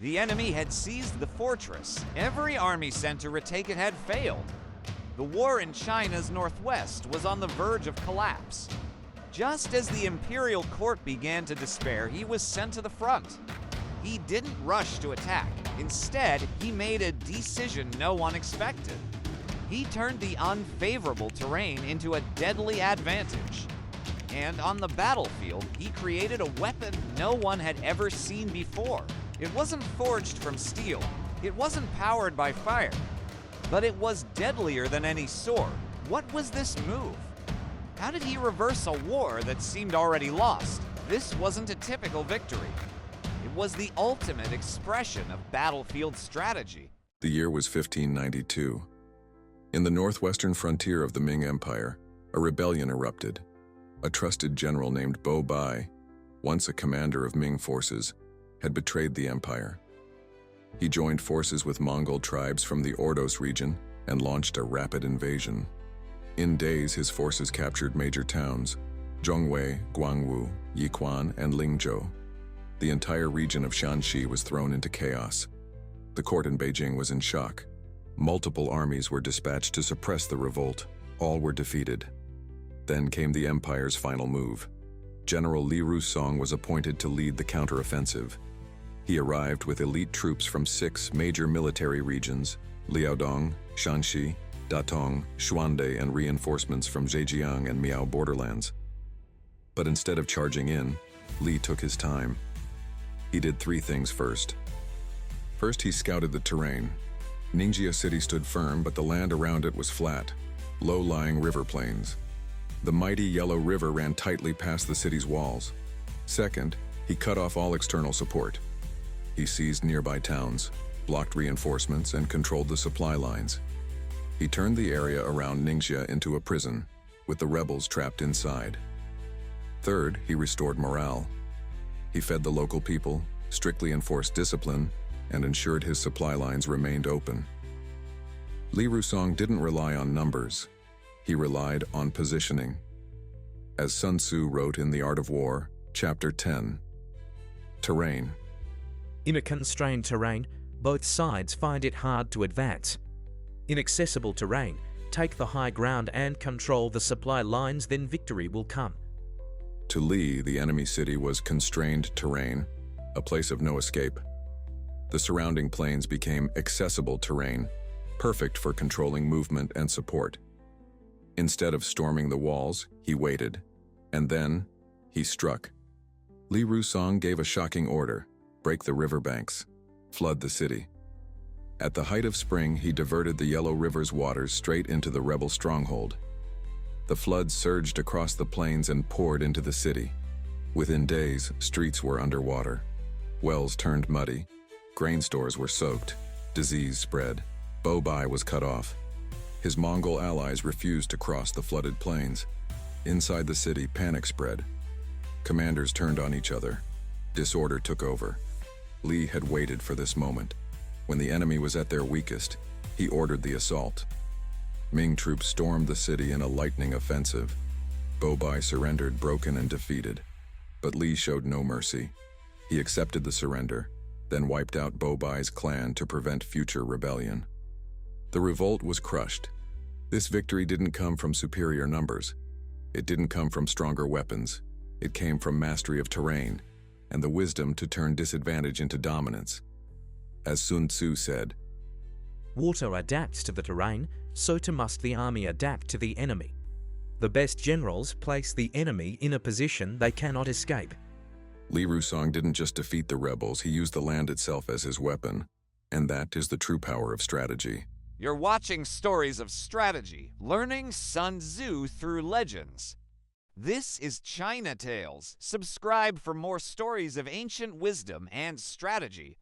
The enemy had seized the fortress. Every army sent to retake it had failed. The war in China's northwest was on the verge of collapse. Just as the imperial court began to despair, he was sent to the front. He didn't rush to attack. Instead, he made a decision no one expected. He turned the unfavorable terrain into a deadly advantage. And on the battlefield, he created a weapon no one had ever seen before. It wasn't forged from steel. It wasn't powered by fire. But it was deadlier than any sword. What was this move? How did he reverse a war that seemed already lost? This wasn't a typical victory. It was the ultimate expression of battlefield strategy. The year was 1592. In the northwestern frontier of the Ming Empire, a rebellion erupted. A trusted general named Bo Bai, once a commander of Ming forces, had betrayed the empire. He joined forces with Mongol tribes from the Ordos region and launched a rapid invasion. In days, his forces captured major towns: Zhongwei, Guangwu, Yiquan, and Lingzhou. The entire region of Shanxi was thrown into chaos. The court in Beijing was in shock. Multiple armies were dispatched to suppress the revolt. All were defeated. Then came the empire's final move. General Li Rusong was appointed to lead the counteroffensive. He arrived with elite troops from 6 major military regions: Liaodong, Shanxi, Datong, Xuande, and reinforcements from Zhejiang and Miao borderlands. But instead of charging in, Li took his time. He did 3 things first. First, he scouted the terrain. Ningxia city stood firm, but the land around it was flat, low-lying river plains. The mighty Yellow River ran tightly past the city's walls. Second, he cut off all external support. He seized nearby towns, blocked reinforcements, and controlled the supply lines. He turned the area around Ningxia into a prison, with the rebels trapped inside. Third, he restored morale. He fed the local people, strictly enforced discipline, and ensured his supply lines remained open. Li Rusong didn't rely on numbers. He relied on positioning. As Sun Tzu wrote in The Art of War, Chapter 10, terrain. In a constrained terrain, both sides find it hard to advance. In accessible terrain, take the high ground and control the supply lines, then victory will come. To Li, the enemy city was constrained terrain, a place of no escape. The surrounding plains became accessible terrain, perfect for controlling movement and support. Instead of storming the walls, he waited, and then he struck. Li Rusong gave a shocking order: break the riverbanks, flood the city. At the height of spring, he diverted the Yellow River's waters straight into the rebel stronghold. The floods surged across the plains and poured into the city. Within days, streets were underwater. Wells turned muddy. Grain stores were soaked. Disease spread. Bo Bai was cut off. His Mongol allies refused to cross the flooded plains. Inside the city, panic spread. Commanders turned on each other. Disorder took over. Li had waited for this moment. When the enemy was at their weakest, he ordered the assault. Ming troops stormed the city in a lightning offensive. Bo Bai surrendered, broken and defeated. But Li showed no mercy. He accepted the surrender, then wiped out Bo Bai's clan to prevent future rebellion. The revolt was crushed. This victory didn't come from superior numbers. It didn't come from stronger weapons. It came from mastery of terrain and the wisdom to turn disadvantage into dominance. As Sun Tzu said, Water adapts to the terrain, so too must the army adapt to the enemy. The best generals place the enemy in a position they cannot escape. Li Rusong didn't just defeat the rebels, he used the land itself as his weapon. And that is the true power of strategy. You're watching Stories of Strategy, learning Sun Tzu through legends. This is China Tales. Subscribe for more stories of ancient wisdom and strategy.